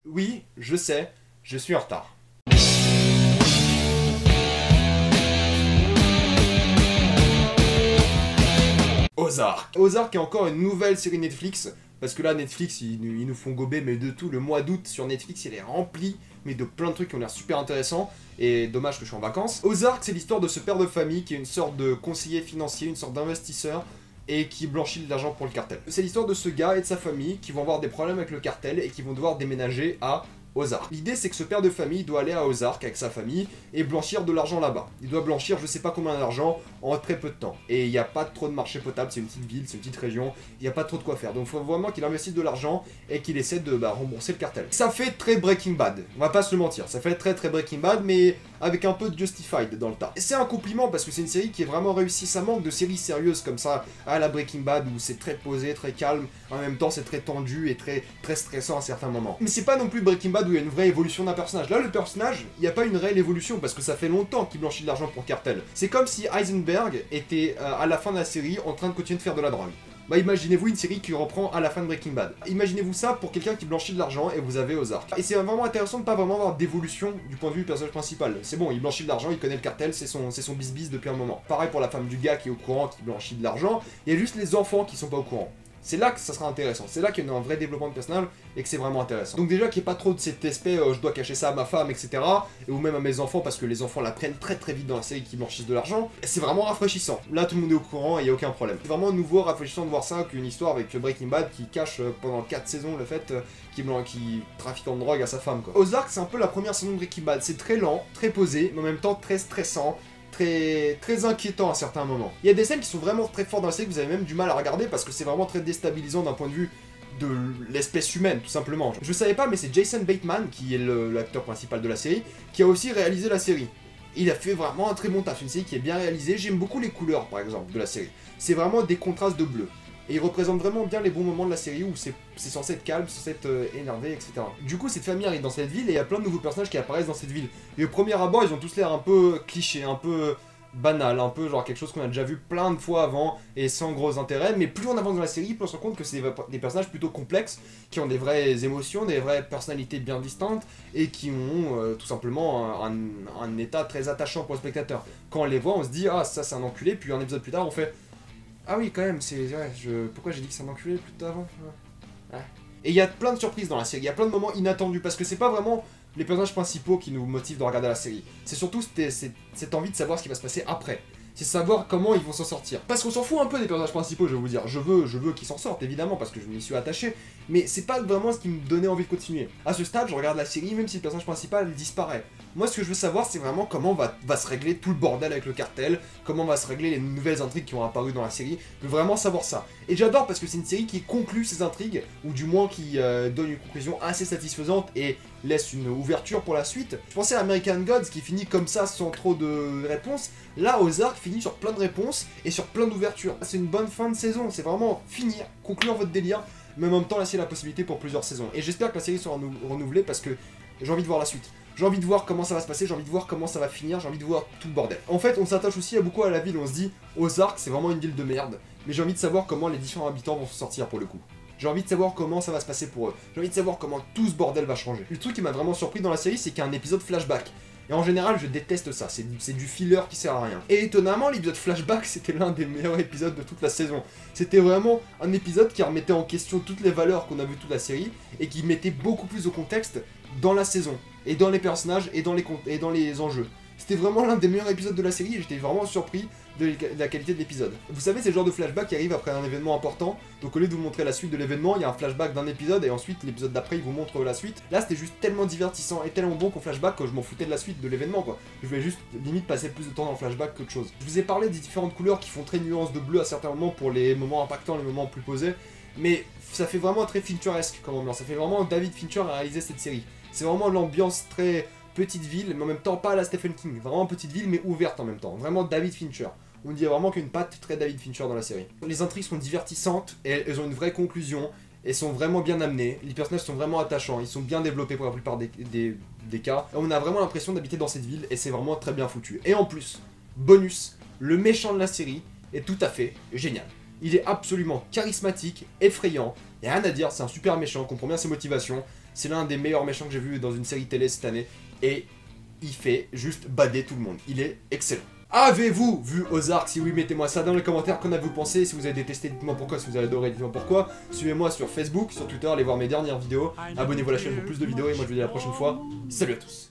Oui, je sais, je suis en retard. Ozark. Ozark est encore une nouvelle série Netflix, parce que là Netflix ils nous font gober mais de tout. Le mois d'août sur Netflix il est rempli mais de plein de trucs qui ont l'air super intéressants, et dommage que je suis en vacances. Ozark, c'est l'histoire de ce père de famille qui est une sorte de conseiller financier, une sorte d'investisseur, et qui blanchit de l'argent pour le cartel. C'est l'histoire de ce gars et de sa famille qui vont avoir des problèmes avec le cartel et qui vont devoir déménager à Ozark. L'idée c'est que ce père de famille doit aller à Ozark avec sa famille et blanchir de l'argent là-bas. Il doit blanchir je sais pas combien d'argent en très peu de temps. Et il n'y a pas trop de marché potable, c'est une petite ville, c'est une petite région, il n'y a pas trop de quoi faire. Donc il faut vraiment qu'il investisse de l'argent et qu'il essaie de rembourser le cartel. Ça fait très Breaking Bad, on va pas se le mentir, ça fait très Breaking Bad mais avec un peu de Justified dans le tas. C'est un compliment parce que c'est une série qui est vraiment réussie, ça manque de séries sérieuses comme ça à la Breaking Bad où c'est très posé, très calme, en même temps c'est très tendu et très stressant à certains moments. Mais c'est pas non plus Breaking Bad où il y a une vraie évolution d'un personnage. Là le personnage, il n'y a pas une réelle évolution parce que ça fait longtemps qu'il blanchit de l'argent pour cartel. C'est comme si Heisenberg était à la fin de la série en train de continuer de faire de la drogue. Bah imaginez-vous une série qui reprend à la fin de Breaking Bad. Imaginez-vous ça pour quelqu'un qui blanchit de l'argent et vous avez Ozark. Et c'est vraiment intéressant de pas vraiment avoir d'évolution du point de vue du personnage principal. C'est bon, il blanchit de l'argent, il connaît le cartel, c'est son bis-bis depuis un moment. Pareil pour la femme du gars qui est au courant, qui blanchit de l'argent, il y a juste les enfants qui sont pas au courant. C'est là que ça sera intéressant, c'est là qu'il y a un vrai développement de personnage et que c'est vraiment intéressant. Donc déjà qu'il n'y ait pas trop de cet aspect je dois cacher ça à ma femme, etc. Et ou même à mes enfants parce que les enfants l'apprennent très vite dans la série qui blanchissent de l'argent. C'est vraiment rafraîchissant. Là tout le monde est au courant et il n'y a aucun problème. C'est vraiment nouveau, rafraîchissant de voir ça qu'une histoire avec Breaking Bad qui cache pendant 4 saisons le fait qu'il trafique en drogue à sa femme quoi. Ozark c'est un peu la première saison de Breaking Bad, c'est très lent, très posé, mais en même temps très stressant. Très inquiétant à certains moments. Il y a des scènes qui sont vraiment très fortes dans la série que vous avez même du mal à regarder parce que c'est vraiment très déstabilisant d'un point de vue de l'espèce humaine, tout simplement. Je savais pas, mais c'est Jason Bateman, qui est l'acteur principal de la série, qui a aussi réalisé la série. Il a fait vraiment un très bon taf, une série qui est bien réalisée. J'aime beaucoup les couleurs, par exemple, de la série. C'est vraiment des contrastes de bleu. Et il représente vraiment bien les bons moments de la série où c'est censé être calme, censé être énervé, etc. Du coup, cette famille arrive dans cette ville et il y a plein de nouveaux personnages qui apparaissent dans cette ville. Et au premier abord, ils ont tous l'air un peu clichés, un peu banal, un peu genre quelque chose qu'on a déjà vu plein de fois avant et sans gros intérêt. Mais plus on avance dans la série, plus on se rend compte que c'est des personnages plutôt complexes, qui ont des vraies émotions, des vraies personnalités bien distinctes et qui ont tout simplement un état très attachant pour le spectateur. Quand on les voit, on se dit ah ça c'est un enculé, puis un épisode plus tard on fait ah oui, quand même, pourquoi j'ai dit que c'est un enculé plus tard avant ouais. Et il y a plein de surprises dans la série, il y a plein de moments inattendus, parce que c'est pas vraiment les personnages principaux qui nous motivent de regarder la série. C'est surtout cette envie de savoir ce qui va se passer après. C'est savoir comment ils vont s'en sortir. Parce qu'on s'en fout un peu des personnages principaux, je vais vous dire. Je veux qu'ils s'en sortent, évidemment, parce que je m'y suis attaché. Mais c'est pas vraiment ce qui me donnait envie de continuer. À ce stade, je regarde la série, même si le personnage principal disparaît. Moi, ce que je veux savoir, c'est vraiment comment va se régler tout le bordel avec le cartel, comment va se régler les nouvelles intrigues qui ont apparu dans la série. Je veux vraiment savoir ça. Et j'adore parce que c'est une série qui conclut ces intrigues, ou du moins qui donne une conclusion assez satisfaisante et laisse une ouverture pour la suite. Je pensais à American Gods qui finit comme ça sans trop de réponses. Là, Ozark finit sur plein de réponses et sur plein d'ouvertures. C'est une bonne fin de saison, c'est vraiment finir, conclure votre délire, mais en même temps laisser la possibilité pour plusieurs saisons. Et j'espère que la série sera renouvelée parce que j'ai envie de voir la suite. J'ai envie de voir comment ça va se passer, j'ai envie de voir comment ça va finir, j'ai envie de voir tout le bordel. En fait, on s'attache aussi beaucoup à la ville, on se dit Ozark c'est vraiment une ville de merde, mais j'ai envie de savoir comment les différents habitants vont se sortir pour le coup. J'ai envie de savoir comment ça va se passer pour eux. J'ai envie de savoir comment tout ce bordel va changer. Le truc qui m'a vraiment surpris dans la série, c'est qu'il y a un épisode flashback. Et en général, je déteste ça, c'est du filler qui sert à rien. Et étonnamment, l'épisode flashback, c'était l'un des meilleurs épisodes de toute la saison. C'était vraiment un épisode qui remettait en question toutes les valeurs qu'on a vues toute la série, et qui mettait beaucoup plus au contexte dans la saison, et dans les personnages, et dans les enjeux. C'était vraiment l'un des meilleurs épisodes de la série, et j'étais vraiment surpris de la qualité de l'épisode. Vous savez, c'est le genre de flashback qui arrive après un événement important, donc au lieu de vous montrer la suite de l'événement, il y a un flashback d'un épisode, et ensuite l'épisode d'après il vous montre la suite. Là c'était juste tellement divertissant et tellement bon qu'au flashback que je m'en foutais de la suite de l'événement quoi. Je voulais juste limite passer plus de temps dans le flashback qu'autre chose. Je vous ai parlé des différentes couleurs qui font très nuances de bleu à certains moments pour les moments impactants, les moments plus posés, mais ça fait vraiment très Fincheresque comme ambiance, ça fait vraiment David Fincher a réalisé cette série. C'est vraiment l'ambiance très petite ville, mais en même temps pas à la Stephen King, vraiment petite ville mais ouverte en même temps, vraiment David Fincher. On dirait vraiment qu'une patte très David Fincher dans la série. Les intrigues sont divertissantes, et elles ont une vraie conclusion, elles sont vraiment bien amenées, les personnages sont vraiment attachants, ils sont bien développés pour la plupart des cas. Et on a vraiment l'impression d'habiter dans cette ville, et c'est vraiment très bien foutu. Et en plus, bonus, le méchant de la série est tout à fait génial. Il est absolument charismatique, effrayant, y a rien à dire, c'est un super méchant, on comprend bien ses motivations. C'est l'un des meilleurs méchants que j'ai vu dans une série télé cette année. Et il fait juste bader tout le monde. Il est excellent. Avez-vous vu Ozark? Si oui, mettez-moi ça dans les commentaires. Qu'en avez-vous pensé? Si vous avez détesté, dites-moi pourquoi. Si vous avez adoré, dites-moi pourquoi. Suivez-moi sur Facebook, sur Twitter, allez voir mes dernières vidéos. Abonnez-vous à la chaîne pour plus de vidéos. Et moi, je vous dis à la prochaine fois. Salut à tous.